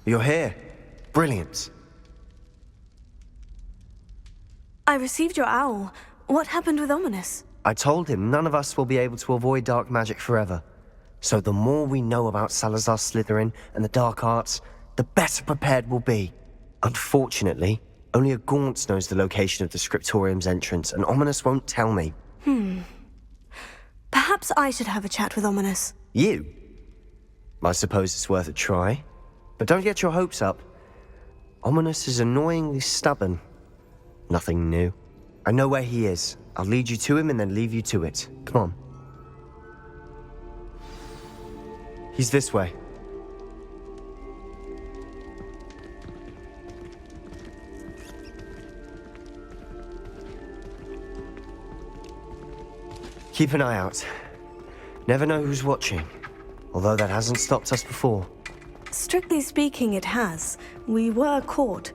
You're here. Brilliant. I received your owl. What happened with Ominous? I told him none of us will be able to avoid dark magic forever. So the more we know about Salazar Slytherin and the dark arts, the better prepared we'll be. Unfortunately, only a Gaunt knows the location of the Scriptorium's entrance, and Ominous won't tell me. Perhaps I should have a chat with Ominous. You? I suppose it's worth a try. But don't get your hopes up. Ominous is annoyingly stubborn. Nothing new. I know where he is. I'll lead you to him and then leave you to it. Come on. He's this way. Keep an eye out. Never know who's watching. Although that hasn't stopped us before. Strictly speaking, it has. We were caught.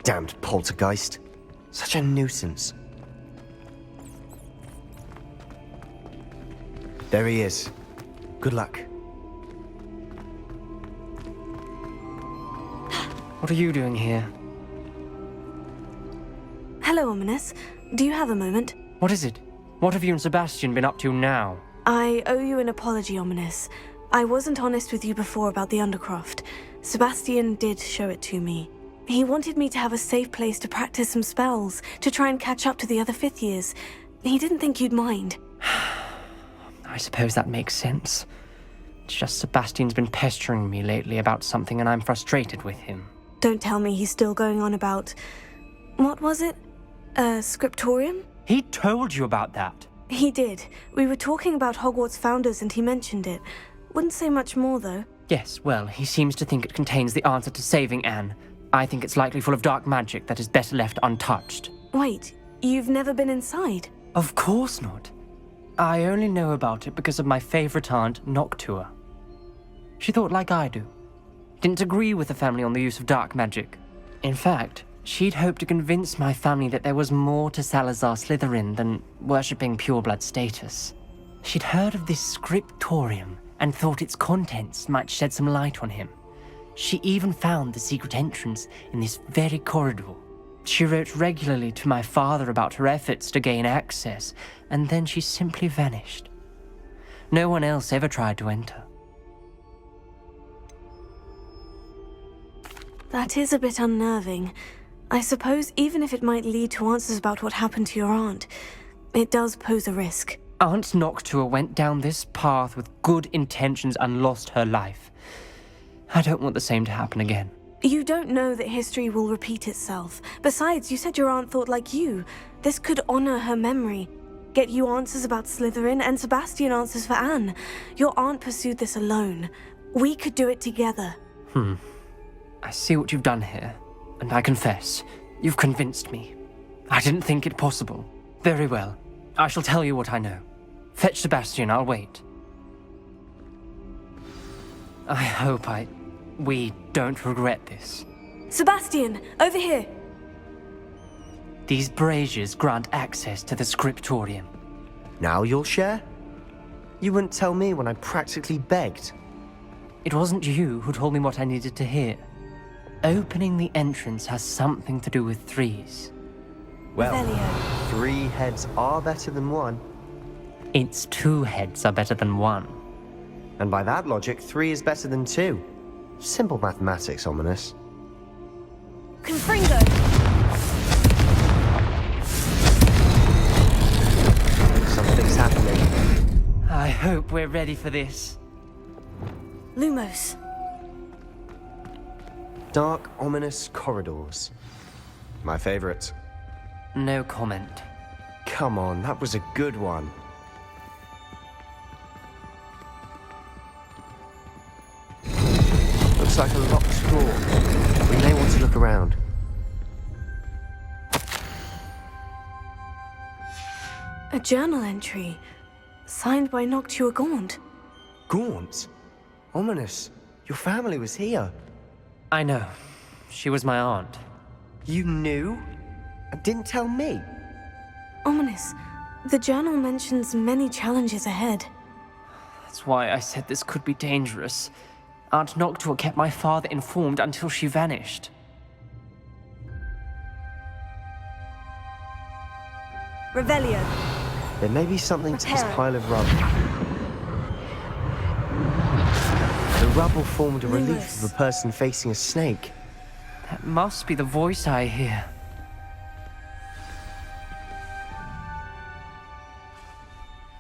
Damned poltergeist. Such a nuisance. There he is. Good luck. What are you doing here? Hello, Ominous. Do you have a moment? What is it? What have you and Sebastian been up to now? I owe you an apology, Ominous. I wasn't honest with you before about the Undercroft. Sebastian did show it to me. He wanted me to have a safe place to practice some spells, to try and catch up to the other fifth years. He didn't think you'd mind. I suppose that makes sense. It's just Sebastian's been pestering me lately about something and I'm frustrated with him. Don't tell me he's still going on about... What was it? Scriptorium? He told you about that? He did. We were talking about Hogwarts founders and he mentioned it. Wouldn't say much more, though. Yes, well, he seems to think it contains the answer to saving Anne. I think it's likely full of dark magic that is better left untouched. Wait, you've never been inside? Of course not. I only know about it because of my favorite aunt, Noctua. She thought like I do. Didn't agree with the family on the use of dark magic. In fact, she'd hoped to convince my family that there was more to Salazar Slytherin than worshipping pureblood status. She'd heard of this scriptorium and thought its contents might shed some light on him. She even found the secret entrance in this very corridor. She wrote regularly to my father about her efforts to gain access, and then she simply vanished. No one else ever tried to enter. That is a bit unnerving. I suppose even if it might lead to answers about what happened to your aunt, it does pose a risk. Aunt Noctua went down this path with good intentions and lost her life. I don't want the same to happen again. You don't know that history will repeat itself. Besides, you said your aunt thought like you. This could honor her memory. Get you answers about Slytherin and Sebastian answers for Anne. Your aunt pursued this alone. We could do it together. I see what you've done here, and I confess, you've convinced me. I didn't think it possible. Very well. I shall tell you what I know. Fetch Sebastian, I'll wait. I hope we don't regret this. Sebastian, over here! These braziers grant access to the scriptorium. Now you'll share? You wouldn't tell me when I practically begged. It wasn't you who told me what I needed to hear. Opening the entrance has something to do with threes. Well, Velio. 3 heads are better than 1. Its 2 heads are better than 1. And by that logic, 3 is better than 2. Simple mathematics, Ominous. Confringo! Something's happening. I hope we're ready for this. Lumos. Dark, ominous corridors. My favorite. No comment. Come on, that was a good one. Looks like a locked door. We may want to look around. A journal entry. Signed by Noctua Gaunt. Gaunt? Ominous. Your family was here. I know. She was my aunt. You knew? And didn't tell me? Ominous. The journal mentions many challenges ahead. That's why I said this could be dangerous. Aunt Noctua kept my father informed until she vanished. Revelio. There may be something to this Prepare. pile of rubble. The rubble formed a relief Lumos. of a person facing a snake. That must be the voice I hear.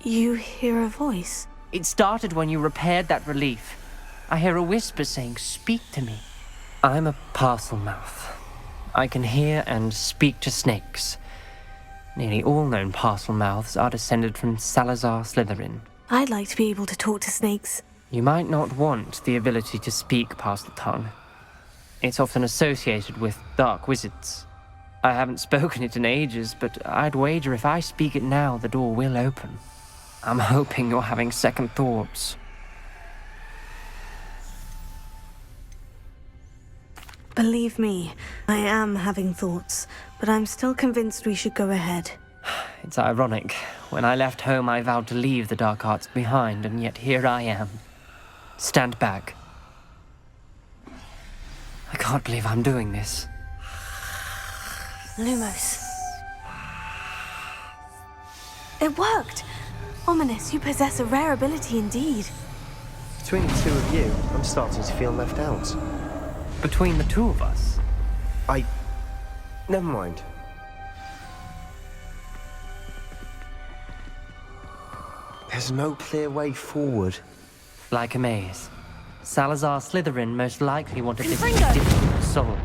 You hear a voice? It started when you repaired that relief. I hear a whisper saying, "Speak to me." I'm a parcel mouth. I can hear and speak to snakes. Nearly all known parcel mouths are descended from Salazar Slytherin. I'd like to be able to talk to snakes. You might not want the ability to speak past the tongue. It's often associated with dark wizards. I haven't spoken it in ages, but I'd wager if I speak it now, the door will open. I'm hoping you're having second thoughts. Believe me, I am having thoughts, but I'm still convinced we should go ahead. It's ironic. When I left home, I vowed to leave the dark arts behind, and yet here I am. Stand back. I can't believe I'm doing this. Lumos. It worked! Ominous, you possess a rare ability indeed. Between the two of you, I'm starting to feel left out. Between the two of us, Never mind. There's no clear way forward. like a maze. Salazar Slytherin most likely wanted this to be Confringo! difficult to solve.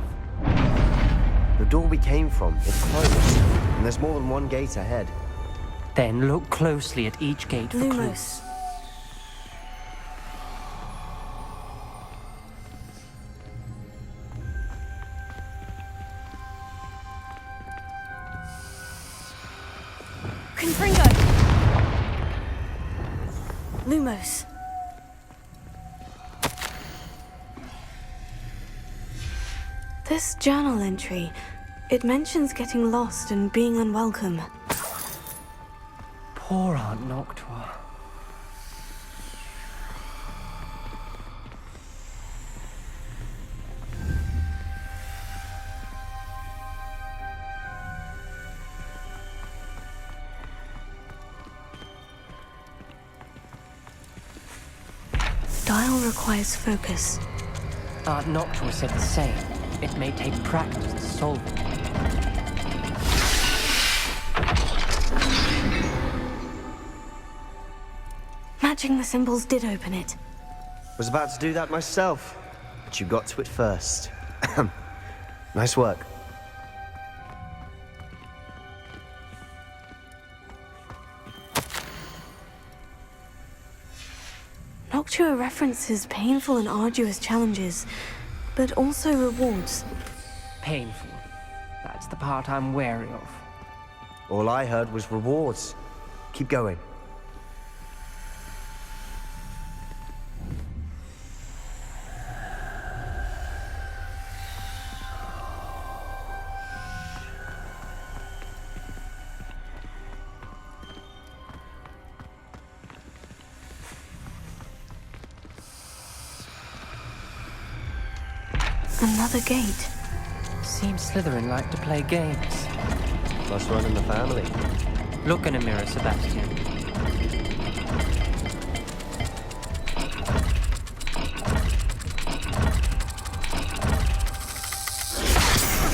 The door we came from, it's closed, and there's more than one gate ahead. Then look closely at each gate for clues. Lumos. Confringo! Lumos. This journal entry, it mentions getting lost and being unwelcome. Poor Aunt Noctua. Dial requires focus. Aunt Noctua said the same. It may take practice to solve it. Matching the symbols did open it. Was about to do that myself, but you got to it first. Nice work. Noctua references painful and arduous challenges, but also rewards. Painful. That's the part I'm wary of. All I heard was rewards. Keep going. Another gate. Seems Slytherin like to play games. Must run in the family. Look in a mirror, Sebastian.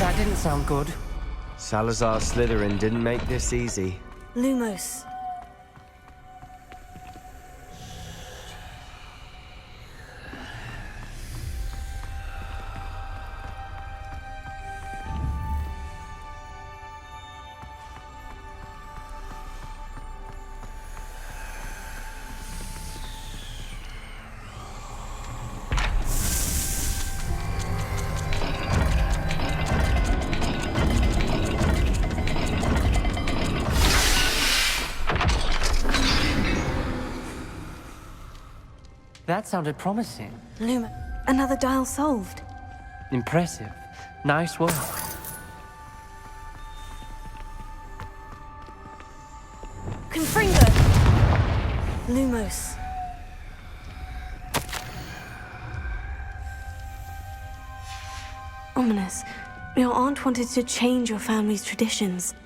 That didn't sound good. Salazar Slytherin didn't make this easy. Lumos. That sounded promising. Another dial solved. Impressive. Nice work. Confringo! Ominous, your aunt wanted to change your family's traditions.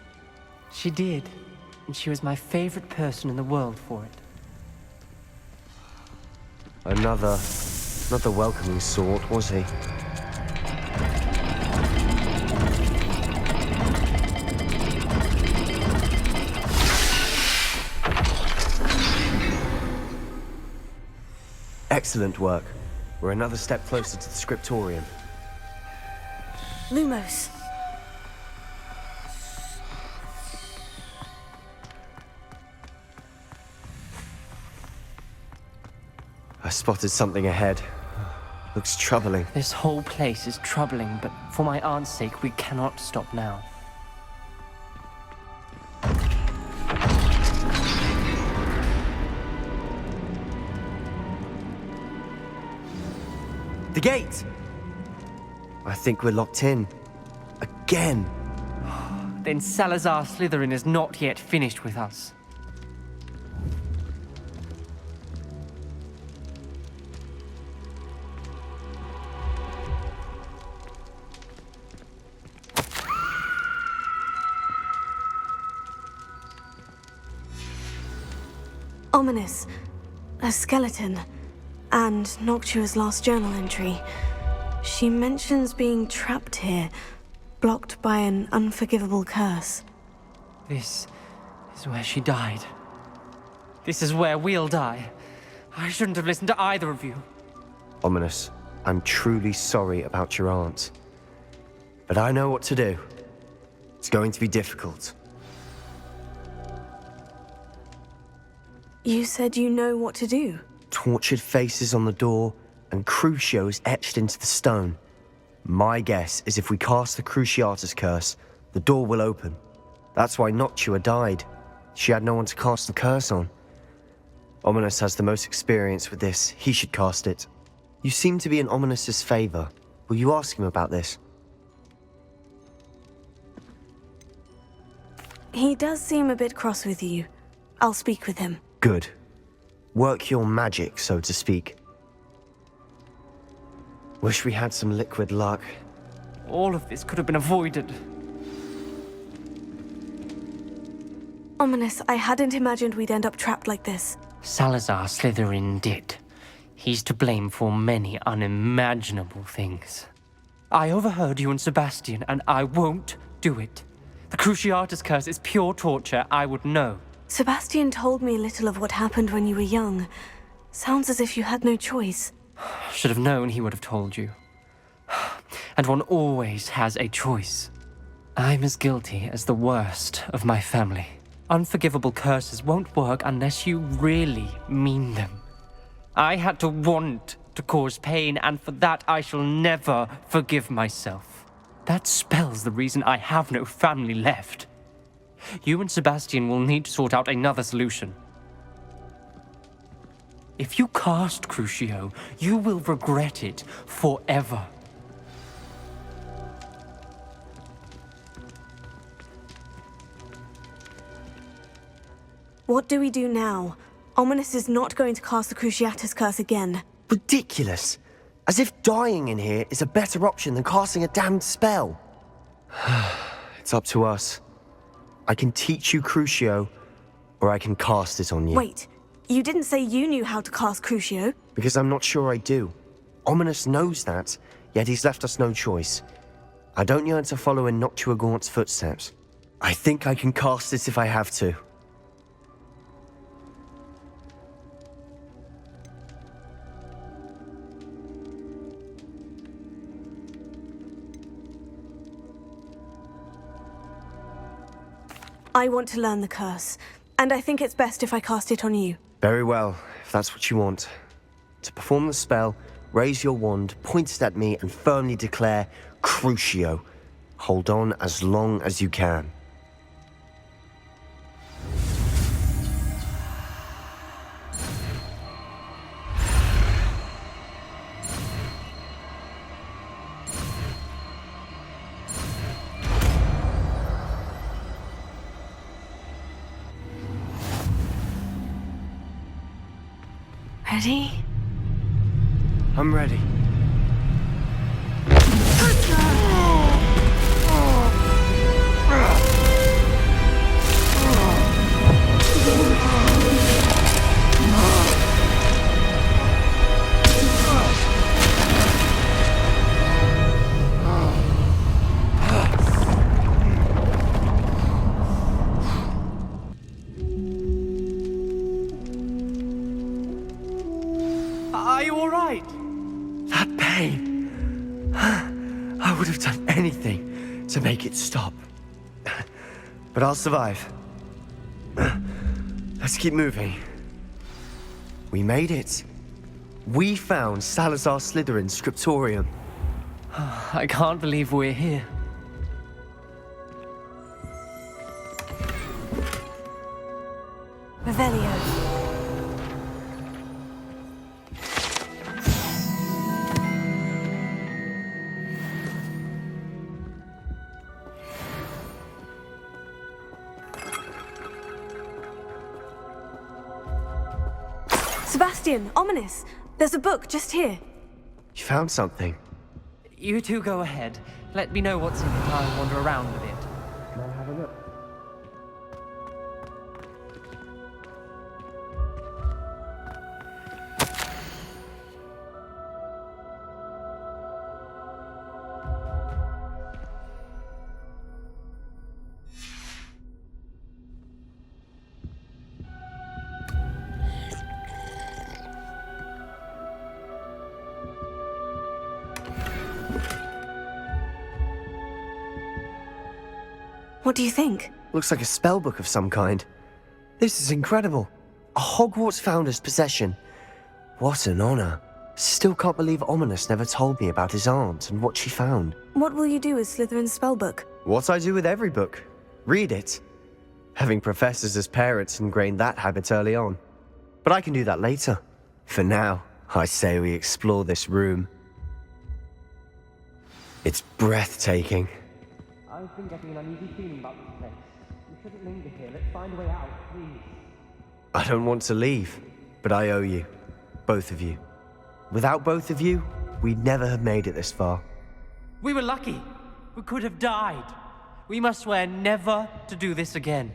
She did, and she was my favorite person in the world for it. Another not the welcoming sort, was he? Excellent work. We're another step closer to the scriptorium. Lumos. I spotted something ahead. Looks troubling. This whole place is troubling, but for my aunt's sake, we cannot stop now. The gate! I think we're locked in. Again. Then Salazar Slytherin is not yet finished with us. Ominous. A skeleton. And Noctua's last journal entry. She mentions being trapped here, blocked by an unforgivable curse. This is where she died. This is where we'll die. I shouldn't have listened to either of you. Ominous, I'm truly sorry about your aunt. But I know what to do. It's going to be difficult. You said you know what to do. Tortured faces on the door, and Crucios etched into the stone. My guess is if we cast the Cruciatus curse, the door will open. That's why Noctua died. She had no one to cast the curse on. Ominous has the most experience with this. He should cast it. You seem to be in Ominous's favor. Will you ask him about this? He does seem a bit cross with you. I'll speak with him. Good. Work your magic, so to speak. Wish we had some liquid luck. All of this could have been avoided. Ominous, I hadn't imagined we'd end up trapped like this. Salazar Slytherin did. He's to blame for many unimaginable things. I overheard you and Sebastian, and I won't do it. The Cruciatus curse is pure torture, I would know. Sebastian told me a little of what happened when you were young. Sounds as if you had no choice. Should have known he would have told you. And one always has a choice. I'm as guilty as the worst of my family. Unforgivable curses won't work unless you really mean them. I had to want to cause pain, and for that I shall never forgive myself. That spells the reason I have no family left. You and Sebastian will need to sort out another solution. If you cast Crucio, you will regret it forever. What do we do now? Ominous is not going to cast the Cruciatus curse again. Ridiculous. As if dying in here is a better option than casting a damned spell. It's up to us. I can teach you Crucio, or I can cast it on you. Wait, you didn't say you knew how to cast Crucio? Because I'm not sure I do. Ominous knows that, yet he's left us no choice. I don't yearn to follow in Noctua Gaunt's footsteps. I think I can cast it if I have to. I want to learn the curse, and I think it's best if I cast it on you. Very well, if that's what you want. To perform the spell, raise your wand, point it at me, and firmly declare, Crucio. Hold on as long as you can. Ready? I'm ready. would have done anything to make it stop. But I'll survive. Let's keep moving. We made it. We found Salazar Slytherin's scriptorium. I can't believe we're here. Revelio. Sebastian, ominous. There's a book just here. You found something. You two go ahead. Let me know what's in it. I'll wander around a bit. May I have a look? What do you think? Looks like a spellbook of some kind. This is incredible. A Hogwarts founder's possession. What an honor. Still can't believe Ominous never told me about his aunt and what she found. What will you do with Slytherin's spellbook? What I do with every book. Read it. Having professors as parents ingrained that habit early on. But I can do that later. For now, I say we explore this room. It's breathtaking. I've been getting an uneasy feeling about this place. We shouldn't linger here. Let's find a way out, please. I don't want to leave, but I owe you. Both of you. Without both of you, we'd never have made it this far. We were lucky. We could have died. We must swear never to do this again.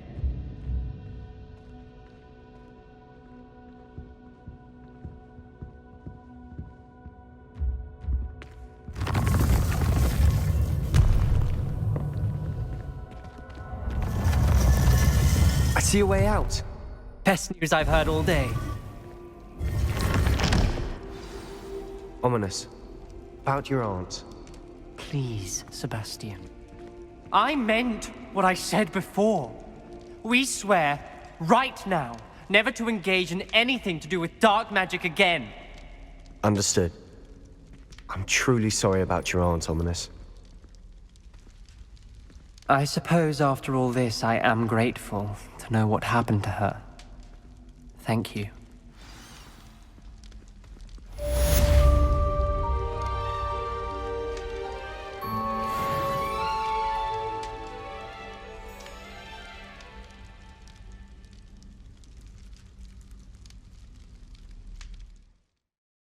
I see a way out. Best news I've heard all day. Ominous. About your aunt. Please, Sebastian. I meant what I said before. We swear, right now, never to engage in anything to do with dark magic again. Understood. I'm truly sorry about your aunt, Ominous. I suppose after all this, I am grateful to know what happened to her. Thank you.